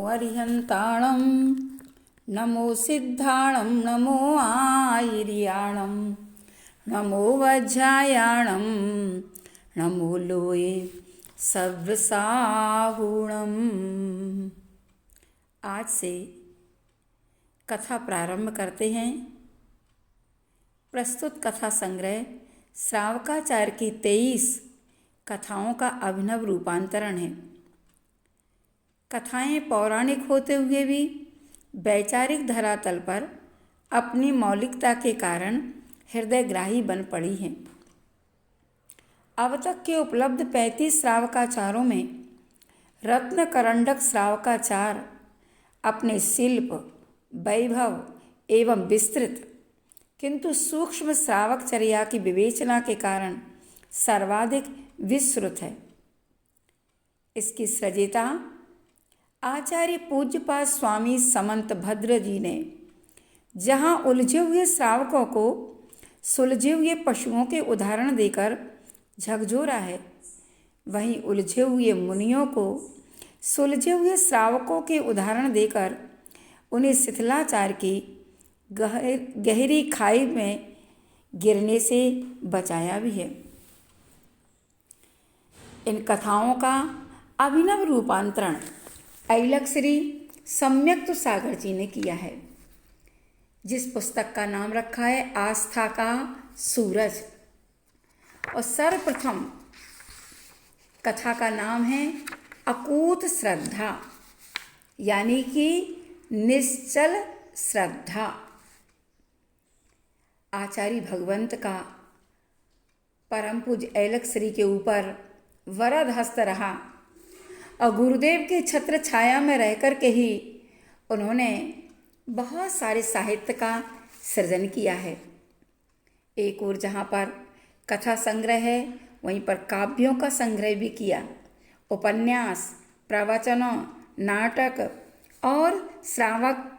अरिहन्ताणं नमो सिद्धाणं नमो आयर्याणं नमो वज्रायाणं नमो लोये सर्वसाहुणम्। आज से कथा प्रारंभ करते हैं। प्रस्तुत कथा संग्रह श्रावकाचार्य की 23 कथाओं का अभिनव रूपांतरण है। कथाएं पौराणिक होते हुए भी वैचारिक धरातल पर अपनी मौलिकता के कारण हृदयग्राही बन पड़ी हैं। अब तक के उपलब्ध 35 श्रावकाचारों में रत्नकरंडक श्रावकाचार अपने शिल्प, वैभव एवं विस्तृत किंतु सूक्ष्म श्रावकचर्या की विवेचना के कारण सर्वाधिक विस्तृत है। इसकी सृजयिता आचार्य पूज्यपाद स्वामी समंत भद्र जी ने जहाँ उलझे हुए श्रावकों को सुलझे हुए पशुओं के उदाहरण देकर झकझोरा है, वहीं उलझे हुए मुनियों को सुलझे हुए श्रावकों के उदाहरण देकर उन्हें शिथिलाचार की गहरी खाई में गिरने से बचाया भी है। इन कथाओं का अभिनव रूपांतरण ऐलक श्री सम्यक्त सागर जी ने किया है, जिस पुस्तक का नाम रखा है आस्था का सूरज। और सर्वप्रथम कथा का नाम है अकूत श्रद्धा, यानी कि निश्चल श्रद्धा। आचार्य भगवंत का परम पूज्य ऐलक श्री के ऊपर वरद हस्त रहा और गुरुदेव के छत्र छाया में रहकर के ही उन्होंने बहुत सारे साहित्य का सृजन किया है। एक और जहाँ पर कथा संग्रह है, वहीं पर काव्यों का संग्रह भी किया। उपन्यास, प्रवचनों, नाटक और श्रावक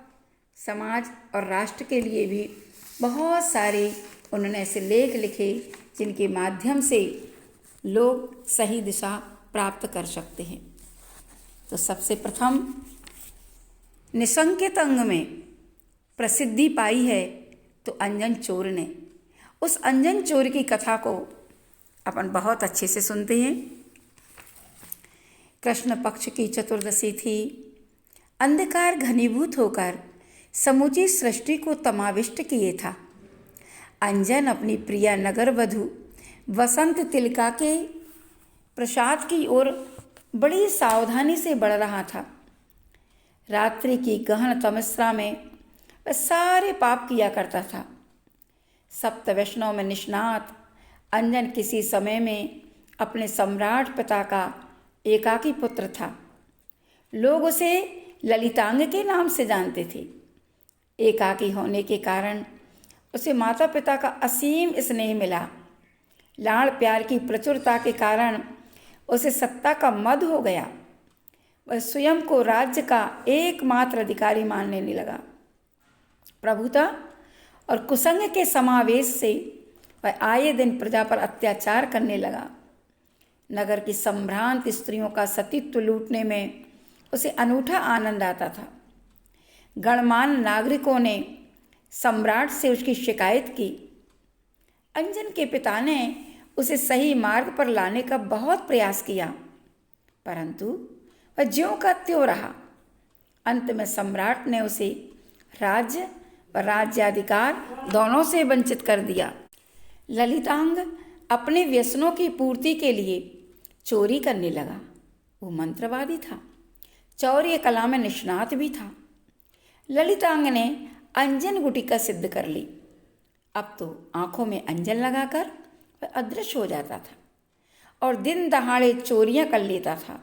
समाज और राष्ट्र के लिए भी बहुत सारे उन्होंने ऐसे लेख लिखे जिनके माध्यम से लोग सही दिशा प्राप्त कर सकते हैं। तो सबसे प्रथम निसंकेत अंग में प्रसिद्धि पाई है तो अंजन चोर ने। उस अंजन चोर की कथा को अपन बहुत अच्छे से सुनते हैं। कृष्ण पक्ष की चतुर्दशी थी। अंधकार घनीभूत होकर समूची सृष्टि को तमाविष्ट किए था। अंजन अपनी प्रिया नगर वधू वसंत तिलका के प्रसाद की ओर बड़ी सावधानी से बढ़ रहा था। रात्रि की गहन तमस्या में वह सारे पाप किया करता था। सप्त वैष्णव में निष्णात अंजन किसी समय में अपने सम्राट पिता का एकाकी पुत्र था। लोग उसे ललितांग के नाम से जानते थे। एकाकी होने के कारण उसे माता पिता का असीम स्नेह मिला। लाड़ प्यार की प्रचुरता के कारण उसे सत्ता का मद हो गया। वह स्वयं को राज्य का एकमात्र अधिकारी मानने लगा। प्रभुता और कुसंग के समावेश से वह आए दिन प्रजा पर अत्याचार करने लगा। नगर की संभ्रांत स्त्रियों का सतीत्व लूटने में उसे अनूठा आनंद आता था। गणमान्य नागरिकों ने सम्राट से उसकी शिकायत की। अंजन के पिता ने उसे सही मार्ग पर लाने का बहुत प्रयास किया, परंतु वह ज्यों का त्यों रहा। अंत में सम्राट ने उसे राज्य व राज्याधिकार दोनों से वंचित कर दिया। ललितांग अपने व्यसनों की पूर्ति के लिए चोरी करने लगा। वो मंत्रवादी था, चौर्य कला में निष्णात भी था। ललितांग ने अंजन गुटिका सिद्ध कर ली। अब तो आंखों में अंजन लगाकर वह अदृश्य हो जाता था और दिन दहाड़े चोरियां कर लेता था।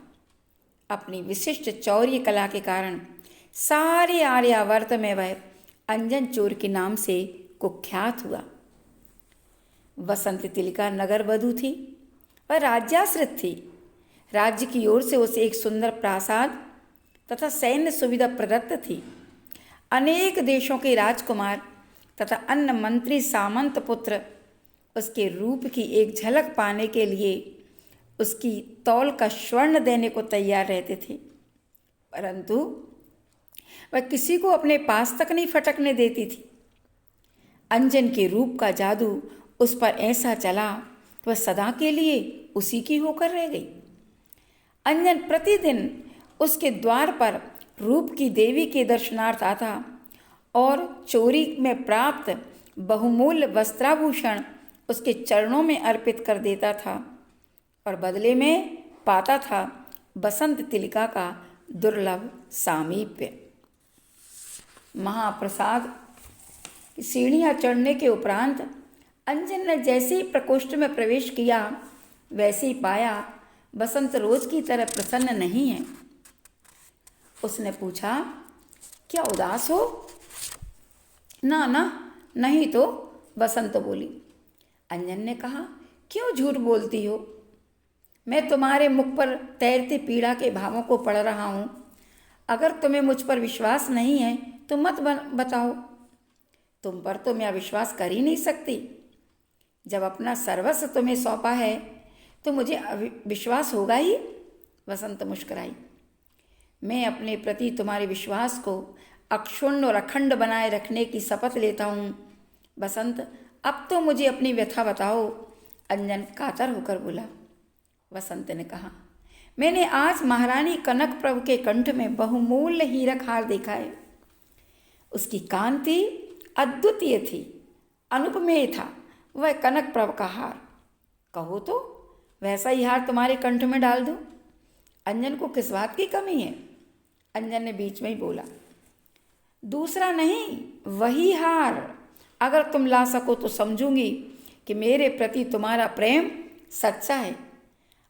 अपनी विशिष्ट चौर्य कला के कारण सारे आर्यावर्त में वह अंजन चोर के नाम से कुख्यात हुआ। वसंत तिलका नगर वधू थी। वह राज्याश्रित थी। राज्य की ओर से उसे एक सुंदर प्रासाद तथा सैन्य सुविधा प्रदत्त थी। अनेक देशों के राजकुमार तथा अन्य मंत्री सामंत पुत्र उसके रूप की एक झलक पाने के लिए उसकी तौल का स्वर्ण देने को तैयार रहते थे, परंतु वह किसी को अपने पास तक नहीं फटकने देती थी। अंजन के रूप का जादू उस पर ऐसा चला कि वह सदा के लिए उसी की होकर रह गई। अंजन प्रतिदिन उसके द्वार पर रूप की देवी के दर्शनार्थ आता और चोरी में प्राप्त बहुमूल्य वस्त्राभूषण उसके चरणों में अर्पित कर देता था और बदले में पाता था बसंत तिलका का दुर्लभ सामीप्य। महाप्रसाद की सीढ़ियाँ चढ़ने के उपरांत अंजन ने जैसे ही प्रकोष्ठ में प्रवेश किया वैसे ही पाया बसंत रोज की तरह प्रसन्न नहीं है। उसने पूछा, क्या उदास हो? ना ना, नहीं तो, बसंत बोली। अंजन ने कहा, क्यों झूठ बोलती हो? मैं तुम्हारे मुख पर तैरती पीड़ा के भावों को पढ़ रहा हूँ। अगर तुम्हें मुझ पर विश्वास नहीं है तो मत बताओ। तुम पर तो मैं विश्वास कर ही नहीं सकती। जब अपना सर्वस्व तुम्हें सौंपा है तो मुझे विश्वास होगा ही। वसंत मुस्कुराई। मैं अपने प्रति तुम्हारे विश्वास को अक्षुण्ण और अखंड बनाए रखने की शपथ लेता हूँ। बसंत, अब तो मुझे अपनी व्यथा बताओ। अंजन कातर होकर बोला। वसंत ने कहा, मैंने आज महारानी कनक प्रभु के कंठ में बहुमूल्य हीरक हार देखा है। उसकी कांति अद्वितीय थी, अनुपमेय था वह कनक प्रभु का हार। कहो तो वैसा ही हार तुम्हारे कंठ में डाल दो। अंजन को किस बात की कमी है? अंजन ने बीच में ही बोला। दूसरा नहीं, वही हार अगर तुम ला सको तो समझूंगी कि मेरे प्रति तुम्हारा प्रेम सच्चा है,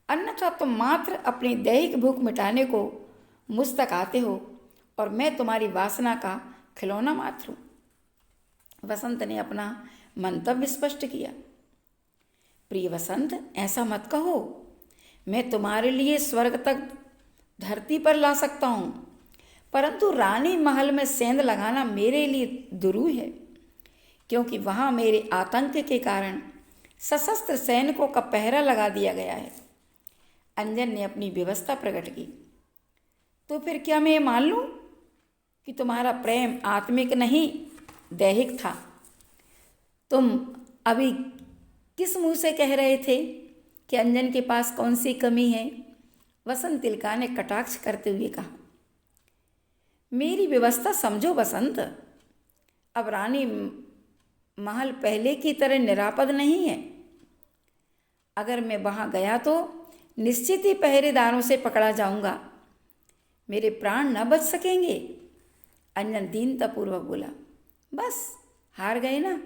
अन्यथा तुम मात्र अपनी दैहिक भूख मिटाने को मुझ तक आते हो और मैं तुम्हारी वासना का खिलौना मात्र हूँ। वसंत ने अपना मंतव्य स्पष्ट किया। प्रिय वसंत, ऐसा मत कहो। मैं तुम्हारे लिए स्वर्ग तक धरती पर ला सकता हूँ, परंतु रानी महल में सेंध लगाना मेरे लिए दुरूह है, क्योंकि वहाँ मेरे आतंक के कारण सशस्त्र सैनिकों का पहरा लगा दिया गया है। अंजन ने अपनी व्यवस्था प्रकट की। तो फिर क्या मैं मान लूँ कि तुम्हारा प्रेम आत्मिक नहीं दैहिक था? तुम अभी किस मुंह से कह रहे थे कि अंजन के पास कौन सी कमी है? वसंत तिलका ने कटाक्ष करते हुए कहा। मेरी व्यवस्था समझो बसंत। अब रानी महल पहले की तरह निरापद नहीं है। अगर मैं वहाँ गया तो निश्चित ही पहरेदारों से पकड़ा जाऊंगा। मेरे प्राण न बच सकेंगे। अंजन दीनतापूर्वक बोला। बस हार गए ना।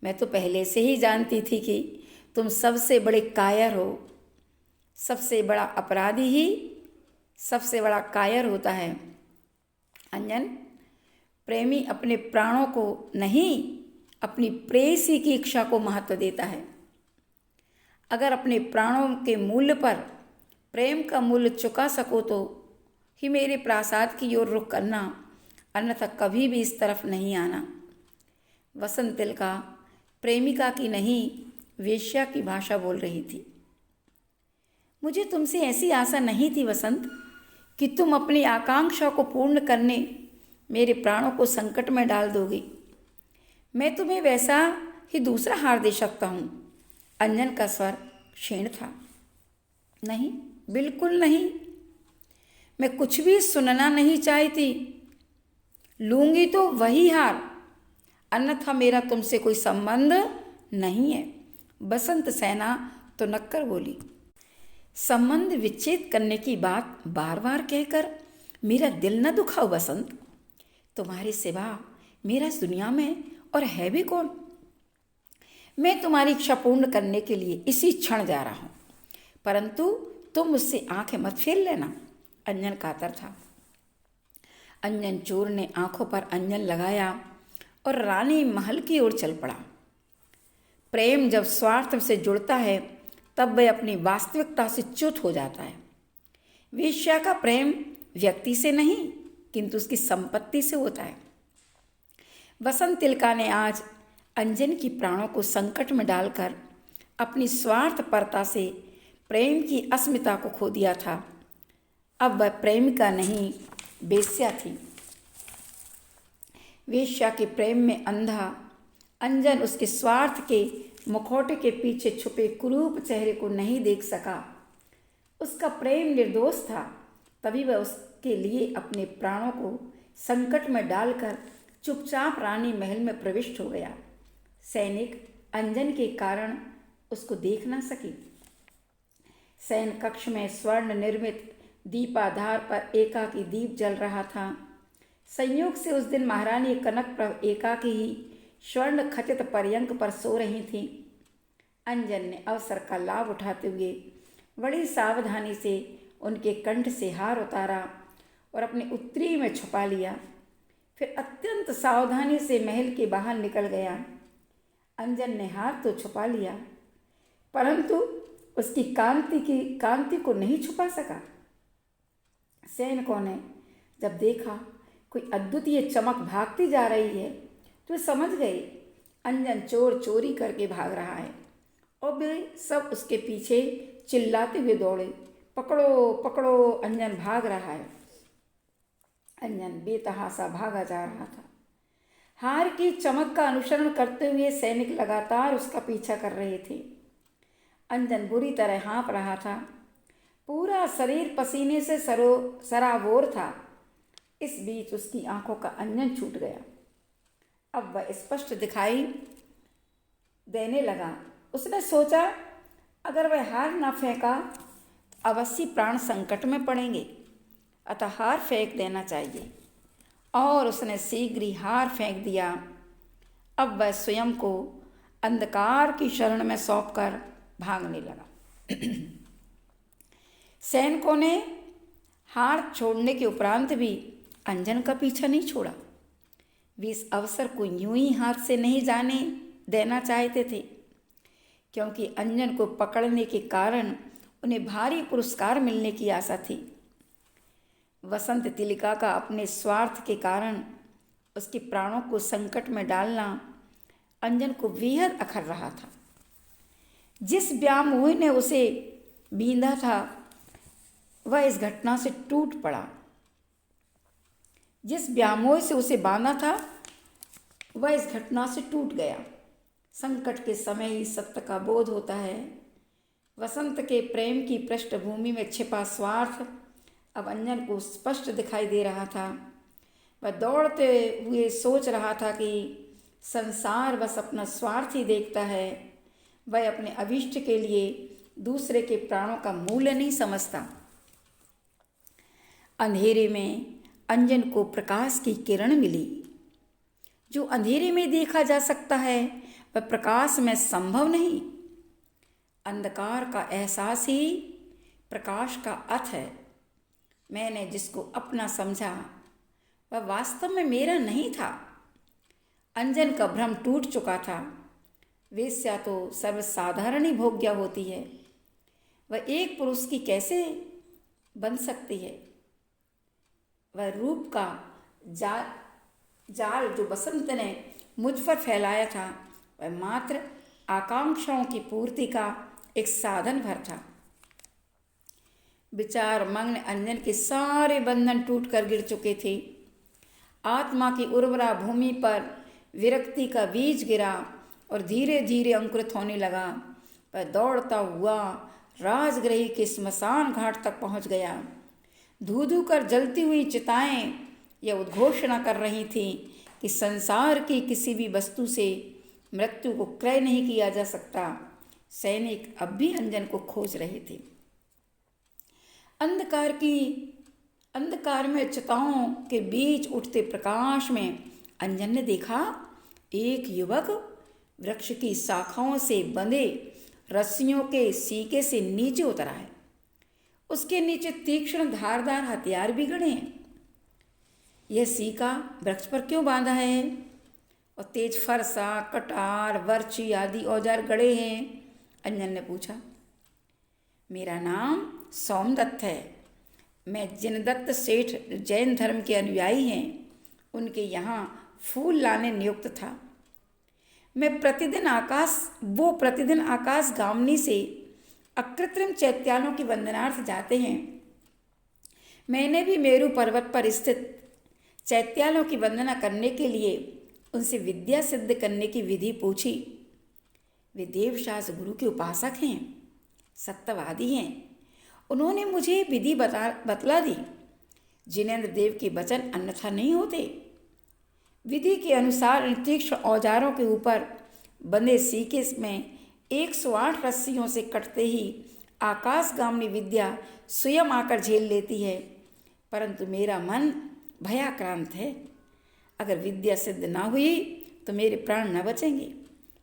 मैं तो पहले से ही जानती थी कि तुम सबसे बड़े कायर हो। सबसे बड़ा अपराधी ही सबसे बड़ा कायर होता है। अंजन, प्रेमी अपने प्राणों को नहीं, अपनी प्रेयसी की इच्छा को महत्व देता है। अगर अपने प्राणों के मूल्य पर प्रेम का मूल्य चुका सको तो ही मेरे प्रासाद की ओर रुख करना, अन्यथा कभी भी इस तरफ नहीं आना। वसंत तिलका प्रेमिका की नहीं, वेश्या की भाषा बोल रही थी। मुझे तुमसे ऐसी आशा नहीं थी वसंत कि तुम अपनी आकांक्षा को पूर्ण करने मेरे प्राणों को संकट में डाल दोगे। मैं तुम्हें वैसा ही दूसरा हार दे सकता हूँ। अंजन का स्वर क्षीण था। नहीं, बिल्कुल नहीं। मैं कुछ भी सुनना नहीं चाहती। लूँगी तो वही हार, अन्यथा मेरा तुमसे कोई संबंध नहीं है। बसंत सेना तो नक्कर बोली। संबंध विच्छेद करने की बात बार बार कहकर मेरा दिल न दुखाओ बसंत। तुम्हारे सिवा मेरा इस दुनिया में और है भी कौन? मैं तुम्हारी इच्छा पूर्ण करने के लिए इसी क्षण जा रहा हूँ, परंतु तुम मुझसे आंखें मत फेर लेना। अंजन कातर था। अंजन चोर ने आंखों पर अंजन लगाया और रानी महल की ओर चल पड़ा। प्रेम जब स्वार्थ से जुड़ता है तब वह अपनी वास्तविकता से च्युत हो जाता है। वेश्या का प्रेम व्यक्ति से नहीं किंतु उसकी संपत्ति से होता है। वसंत तिलका ने आज अंजन की प्राणों को संकट में डालकर अपनी स्वार्थपरता से प्रेम की अस्मिता को खो दिया था। अब वह प्रेमिका नहीं, वेश्या थी। वेश्या के प्रेम में अंधा अंजन उसके स्वार्थ के मुखौटे के पीछे छुपे कुरूप चेहरे को नहीं देख सका। उसका प्रेम निर्दोष था, तभी वह उसके लिए अपने प्राणों को संकट में डालकर चुपचाप रानी महल में प्रविष्ट हो गया। सैनिक अंजन के कारण उसको देख ना सके। शयन कक्ष में स्वर्ण निर्मित दीपाधार पर एकाकी दीप जल रहा था। संयोग से उस दिन महारानी कनकप्रभ एकाकी ही स्वर्ण खचित पर्यंक पर सो रही थीं। अंजन ने अवसर का लाभ उठाते हुए बड़ी सावधानी से उनके कंठ से हार उतारा और अपने उत्तरी में छुपा लिया। फिर अत्यंत सावधानी से महल के बाहर निकल गया। अंजन ने हार तो छुपा लिया, परंतु उसकी कांति को नहीं छुपा सका। सैनिकों ने जब देखा कोई अद्वितीय चमक भागती जा रही है तो समझ गए अंजन चोर चोरी करके भाग रहा है, और वे सब उसके पीछे चिल्लाते हुए दौड़े, पकड़ो पकड़ो, अंजन भाग रहा है। अंजन बेतहासा भागा जा रहा था। हार की चमक का अनुसरण करते हुए सैनिक लगातार उसका पीछा कर रहे थे। अंजन बुरी तरह हाँफ रहा था, पूरा शरीर पसीने से सराबोर था। इस बीच उसकी आंखों का अंजन छूट गया। अब वह स्पष्ट दिखाई देने लगा। उसने सोचा अगर वह हार न फेंका अवश्य प्राण संकट में पड़ेंगे, अतः हार फेंक देना चाहिए, और उसने शीघ्र ही हार फेंक दिया। अब वह स्वयं को अंधकार की शरण में सौंपकर भागने लगा। सैनिकों ने हार छोड़ने के उपरांत भी अंजन का पीछा नहीं छोड़ा। वे इस अवसर को यूं ही हाथ से नहीं जाने देना चाहते थे, क्योंकि अंजन को पकड़ने के कारण उन्हें भारी पुरस्कार मिलने की आशा थी। वसंत तिलिका का अपने स्वार्थ के कारण उसके प्राणों को संकट में डालना अंजन को बेहद अखर रहा था। जिस व्यामोह ने उसे बींधा था वह इस घटना से टूट पड़ा। जिस व्यामोह से उसे बांधा था वह इस घटना से टूट गया। संकट के समय ही सत्य का बोध होता है। वसंत के प्रेम की पृष्ठभूमि में छिपा स्वार्थ अब अंजन को स्पष्ट दिखाई दे रहा था। वह दौड़ते हुए सोच रहा था कि संसार बस अपना स्वार्थ ही देखता है। वह अपने अभिष्ट के लिए दूसरे के प्राणों का मूल्य नहीं समझता। अंधेरे में अंजन को प्रकाश की किरण मिली। जो अंधेरे में देखा जा सकता है वह प्रकाश में संभव नहीं। अंधकार का एहसास ही प्रकाश का अर्थ है। मैंने जिसको अपना समझा वह वास्तव में मेरा नहीं था। अंजन का भ्रम टूट चुका था। वेश्या तो सर्वसाधारण ही भोग्य होती है, वह एक पुरुष की कैसे बन सकती है। वह रूप का जाल जो बसंत ने मुझ पर फैलाया था वह मात्र आकांक्षाओं की पूर्ति का एक साधन भर था। विचार मग्न अंजन के सारे बंधन टूटकर गिर चुके थे। आत्मा की उर्वरा भूमि पर विरक्ति का बीज गिरा और धीरे धीरे अंकुरित होने लगा। वह दौड़ता हुआ राजगृह के स्मशान घाट तक पहुंच गया। धू धू कर जलती हुई चिताएं यह उद्घोषणा कर रही थीं कि संसार की किसी भी वस्तु से मृत्यु को क्रय नहीं किया जा सकता। सैनिक अब भी अंजन को खोज रहे थे। अंधकार में चिताओं के बीच उठते प्रकाश में अंजन ने देखा एक युवक वृक्ष की शाखाओं से बंधे रस्सियों के सीके से नीचे उतरा है। उसके नीचे तीक्ष्ण धारदार हथियार भी गड़े हैं। यह सीका वृक्ष पर क्यों बांधा है? और तेज फरसा, कटार, बर्छी आदि औजार गड़े हैं। अंजन ने पूछा। मेरा नाम सोमदत्त है। मैं जिनदत्त सेठ जैन धर्म के अनुयायी हैं, उनके यहाँ फूल लाने नियुक्त था। मैं प्रतिदिन आकाश गामनी से अकृत्रिम चैत्यालों की वंदनार्थ जाते हैं। मैंने भी मेरू पर्वत पर स्थित चैत्यालों की वंदना करने के लिए उनसे विद्या सिद्ध करने की विधि पूछी। वे देवशास्त्र गुरु के उपासक हैं, सत्यवादी हैं। उन्होंने मुझे विधि बतला दी। जिनेंद्र देव के वचन अन्यथा नहीं होते। विधि के अनुसार इन तीक्ष्ण औजारों के ऊपर बंधे सीके में 108 रस्सियों से कटते ही आकाशगामिनी विद्या स्वयं आकर झेल लेती है। परंतु मेरा मन भयाक्रांत है। अगर विद्या सिद्ध ना हुई तो मेरे प्राण न बचेंगे।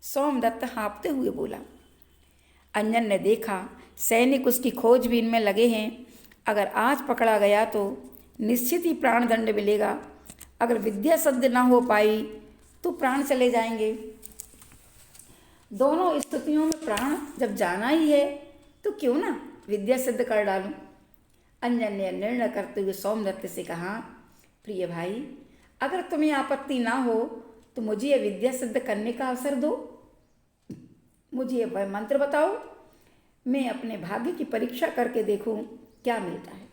सोमदत्त हाँफते हुए बोला। अंजन ने देखा सैनिक उसकी खोजबीन में लगे हैं। अगर आज पकड़ा गया तो निश्चित ही प्राण दंड मिलेगा। अगर विद्या सिद्ध ना हो पाई तो प्राण चले जाएंगे। दोनों स्थितियों में प्राण जब जाना ही है तो क्यों ना विद्या सिद्ध कर डालूं। अंजन ने निर्णय करते हुए सोमदत्त से कहा, प्रिय भाई, अगर तुम्हें आपत्ति ना हो तो मुझे यह विद्या सिद्ध करने का अवसर दो। मुझे वह मंत्र बताओ, मैं अपने भाग्य की परीक्षा करके देखूं क्या मिलता है।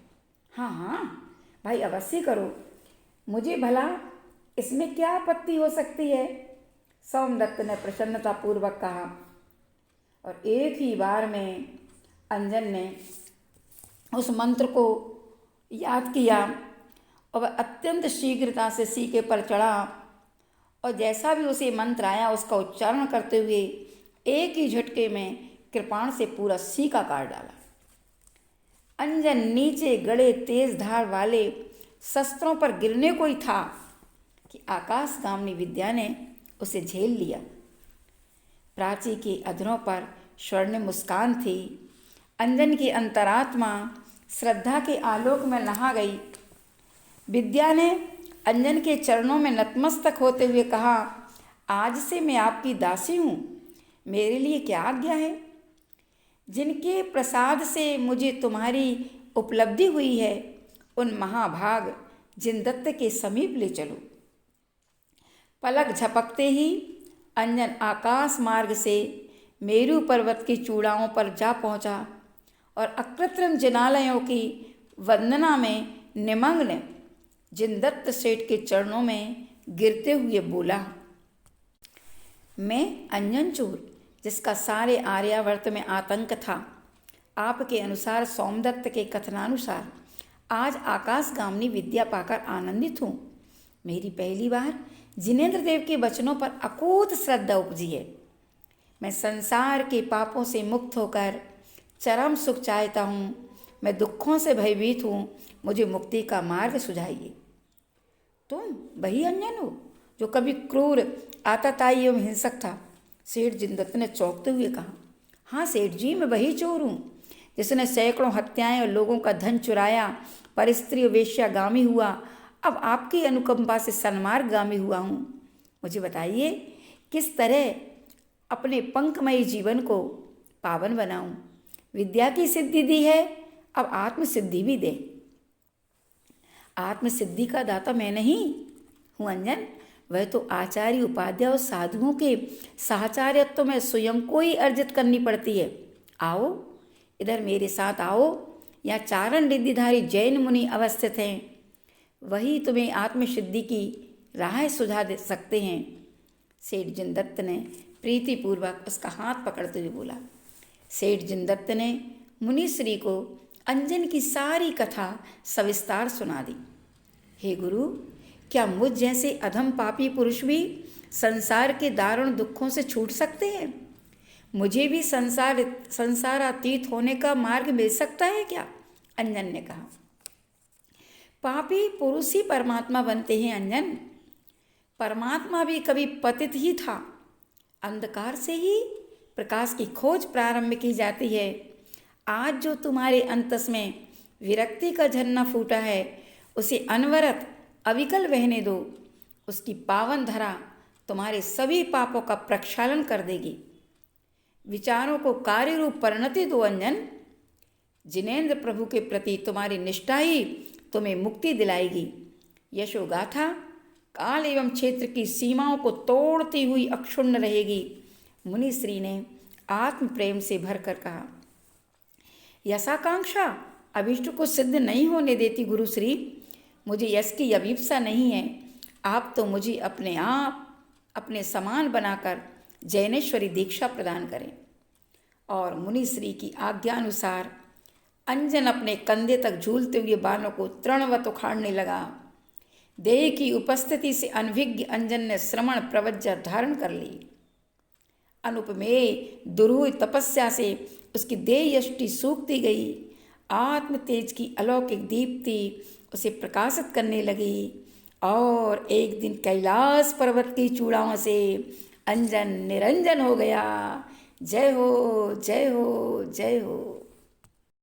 हाँ हाँ भाई, अवश्य करो, मुझे भला इसमें क्या आपत्ति हो सकती है। सोमदत्त ने प्रसन्नतापूर्वक कहा। और एक ही बार में अंजन ने उस मंत्र को याद किया और वह अत्यंत शीघ्रता से सीके पर चढ़ा और जैसा भी उसे मंत्र आया उसका उच्चारण करते हुए एक ही झटके में कृपाण से पूरा सीका काट डाला। अंजन नीचे गड़े तेज धार वाले शस्त्रों पर गिरने को ही था कि आकाशगामिनी विद्या ने उसे झेल लिया। प्राची के अधरों पर स्वर्ण मुस्कान थी। अंजन की अंतरात्मा श्रद्धा के आलोक में नहा गई। विद्या ने अंजन के चरणों में नतमस्तक होते हुए कहा, आज से मैं आपकी दासी हूँ, मेरे लिए क्या आज्ञा है। जिनके प्रसाद से मुझे तुम्हारी उपलब्धि हुई है उन महाभाग जिनदत्त के समीप ले चलो। पलक झपकते ही अंजन आकाश मार्ग से मेरू पर्वत की चूड़ाओं पर जा पहुंचा और अकृत्रिम जिनालयों की वंदना में निमग्न जिनदत्त सेठ के चरणों में गिरते हुए बोला, मैं अंजन चोर, जिसका सारे आर्यावर्त में आतंक था, आपके अनुसार सोमदत्त के कथनानुसार आज आकाशगामिनी विद्या पाकर आनंदित हूँ। मेरी पहली बार जिनेंद्र देव के वचनों पर अकूत श्रद्धा उपजी है। मैं संसार के पापों से मुक्त होकर चरम सुख चाहता हूँ। मैं दुखों से भयभीत हूँ, मुझे मुक्ति का मार्ग सुझाइए। तुम वही अंजन हो जो कभी क्रूर, आतताई एवं हिंसक था। सेठ जिनदत्त ने चौंकते हुए कहा, हाँ सेठ जी, मैं वही चोर हूँ जिसने सैकड़ों हत्याएं और लोगों का धन चुराया, पर स्त्री वेश्यागामी हुआ। अब आपकी अनुकंपा से सन्मार्गगामी हुआ हूँ। मुझे बताइए किस तरह अपने पंखमयी जीवन को पावन बनाऊं। विद्या की सिद्धि दी है, अब आत्मसिद्धि भी दे। आत्मसिद्धि का दाता मैं नहीं हूँ अंजन, वह तो आचार्य, उपाध्याय और साधुओं के साहचर्यत्व में स्वयं को ही अर्जित करनी पड़ती है। आओ इधर मेरे साथ आओ, यहाँ चारण रिद्धिधारी जैन मुनि अवस्थित हैं, वही तुम्हें आत्मसिद्धि की राह सुझा दे सकते हैं। सेठ जिनदत्त ने प्रीतिपूर्वक उसका हाथ पकड़ते हुए बोला। सेठ जिनदत्त ने मुनिश्री को अंजन की सारी कथा सविस्तार सुना दी। हे गुरु, क्या मुझ जैसे अधम पापी पुरुष भी संसार के दारुण दुखों से छूट सकते हैं? मुझे भी संसारातीत होने का मार्ग मिल सकता है क्या? अंजन ने कहा। पापी पुरुष ही परमात्मा बनते हैं अंजन। परमात्मा भी कभी पतित ही था। अंधकार से ही प्रकाश की खोज प्रारंभ की जाती है। आज जो तुम्हारे अंतस में विरक्ति का झरना फूटा है, उसे अनवरत अविकल बहने दो। उसकी पावन धरा तुम्हारे सभी पापों का प्रक्षालन कर देगी। विचारों को कार्य रूप परिणति दो अंजन। जिनेंद्र प्रभु के प्रति तुम्हारी निष्ठा ही तुम्हें मुक्ति दिलाएगी। यशोगाथा काल एवं क्षेत्र की सीमाओं को तोड़ती हुई अक्षुण्ण रहेगी। मुनिश्री ने आत्म प्रेम से भरकर कहा। यशाकांक्षा अभिष्ट को सिद्ध नहीं होने देती गुरुश्री। मुझे यश की अभीप्सा नहीं है। आप तो मुझे अपने आप अपने समान बनाकर जैनेश्वरी दीक्षा प्रदान करें। और मुनि श्री की आज्ञानुसार अंजन अपने कंधे तक झूलते हुए बालों को तृणवत उखाड़ने लगा। देह की उपस्थिति से अनभिज्ञ अंजन ने श्रवण प्रवज्जा धारण कर ली। अनुपमेय दुरूह तपस्या से उसकी देह यष्टि सूखती गई। आत्म तेज की अलौकिक दीप्ति उसे प्रकाशित करने लगी और एक दिन कैलाश पर्वत की चूड़ाओं से अंजन निरंजन हो गया। जय हो जय हो जय हो।